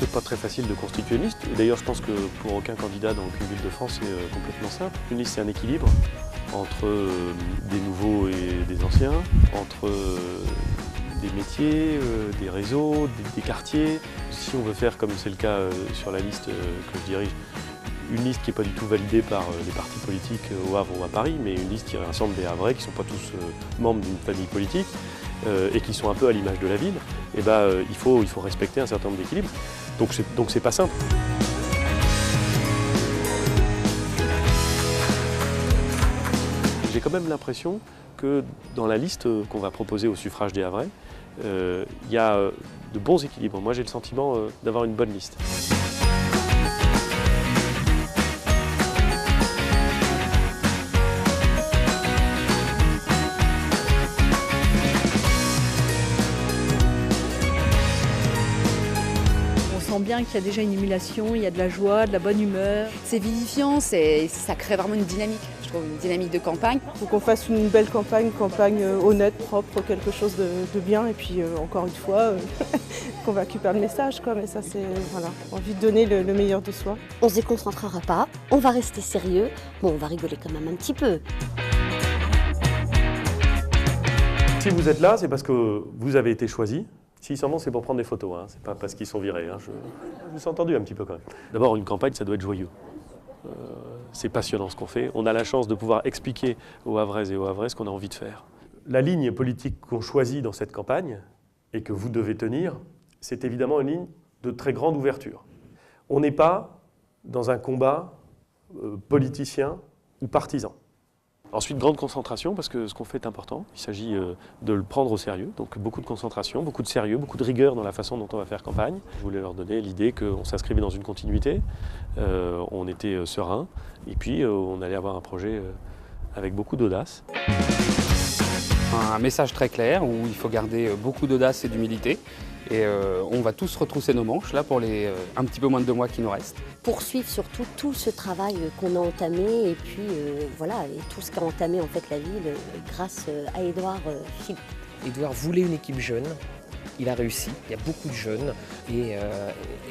c'est pas très facile de constituer une liste. Et d'ailleurs, je pense que pour aucun candidat dans aucune ville de France, c'est complètement simple. Une liste, c'est un équilibre entre des nouveaux et des anciens, entre des métiers, des réseaux, des quartiers. Si on veut faire, comme c'est le cas sur la liste que je dirige, une liste qui n'est pas du tout validée par les partis politiques au Havre ou à Paris, mais une liste qui rassemble des Havrais qui ne sont pas tous membres d'une famille politique et qui sont un peu à l'image de la ville, et il faut respecter un certain nombre d'équilibres. Donc c'est pas simple. J'ai quand même l'impression que dans la liste qu'on va proposer au suffrage des Havrais, il y a de bons équilibres. Moi, j'ai le sentiment d'avoir une bonne liste. On sent bien qu'il y a déjà une émulation, il y a de la joie, de la bonne humeur. C'est vivifiant, ça crée vraiment une dynamique, je trouve, une dynamique de campagne. Il faut qu'on fasse une belle campagne, honnête, propre, quelque chose de bien. Et puis encore une fois, convaincu par le message, quoi. Mais ça, c'est voilà, envie de donner le meilleur de soi. On se déconcentrera pas, on va rester sérieux. Bon, on va rigoler quand même un petit peu. Si vous êtes là, c'est parce que vous avez été choisi. S'ils s'en vont, c'est pour prendre des photos, hein. C'est pas parce qu'ils sont virés. Hein. Je me suis entendu un petit peu quand même. D'abord, une campagne, ça doit être joyeux. C'est passionnant ce qu'on fait. On a la chance de pouvoir expliquer aux Havraises et aux Havrais ce qu'on a envie de faire. La ligne politique qu'on choisit dans cette campagne, et que vous devez tenir, c'est évidemment une ligne de très grande ouverture. On n'est pas dans un combat politicien ou partisan. Ensuite, grande concentration, parce que ce qu'on fait est important. Il s'agit de le prendre au sérieux. Donc beaucoup de concentration, beaucoup de sérieux, beaucoup de rigueur dans la façon dont on va faire campagne. Je voulais leur donner l'idée qu'on s'inscrivait dans une continuité, on était serein, et puis on allait avoir un projet avec beaucoup d'audace. Un message très clair où il faut garder beaucoup d'audace et d'humilité. Et on va tous retrousser nos manches là pour les un petit peu moins de 2 mois qui nous restent. Poursuivre surtout tout ce travail qu'on a entamé et puis voilà, et tout ce qu'a entamé en fait la ville grâce à Édouard Philippe. Édouard voulait une équipe jeune, il a réussi, il y a beaucoup de jeunes et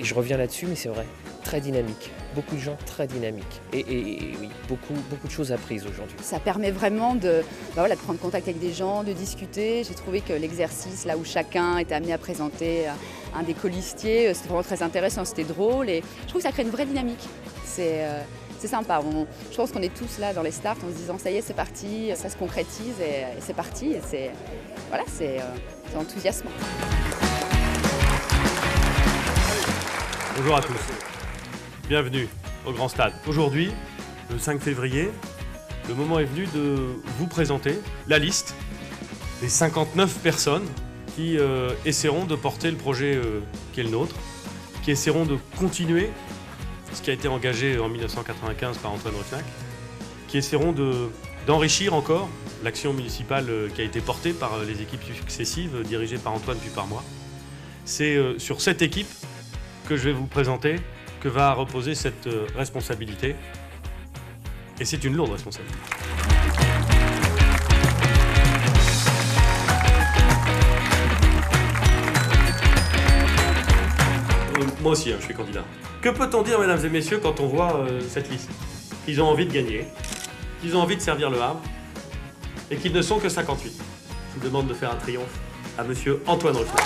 je reviens là-dessus, mais c'est vrai, très dynamique, beaucoup de gens très dynamiques et oui, beaucoup de choses apprises aujourd'hui. Ça permet vraiment de prendre contact avec des gens, de discuter. J'ai trouvé que l'exercice, là où chacun était amené à présenter un des colistiers, c'était vraiment très intéressant, c'était drôle et je trouve que ça crée une vraie dynamique. C'est sympa. Je pense qu'on est tous là dans les starts en se disant ça y est, c'est parti, ça se concrétise et c'est parti. Et c'est enthousiasmant. Bonjour à tous. Bienvenue au Grand Stade. Aujourd'hui, le 5 février, le moment est venu de vous présenter la liste des 59 personnes qui essaieront de porter le projet qui est le nôtre, qui essaieront de continuer ce qui a été engagé en 1995 par Antoine Ruffnac, qui essaieront d'enrichir encore l'action municipale qui a été portée par les équipes successives, dirigées par Antoine puis par moi. C'est sur cette équipe que je vais vous présenter que va reposer cette responsabilité. Et c'est une lourde responsabilité. Moi aussi, je suis candidat. Que peut-on dire, mesdames et messieurs, quand on voit cette liste? Ils ont envie de gagner, qu'ils ont envie de servir le Havre, et qu'ils ne sont que 58. Je vous demande de faire un triomphe à monsieur Antoine Ruffnac.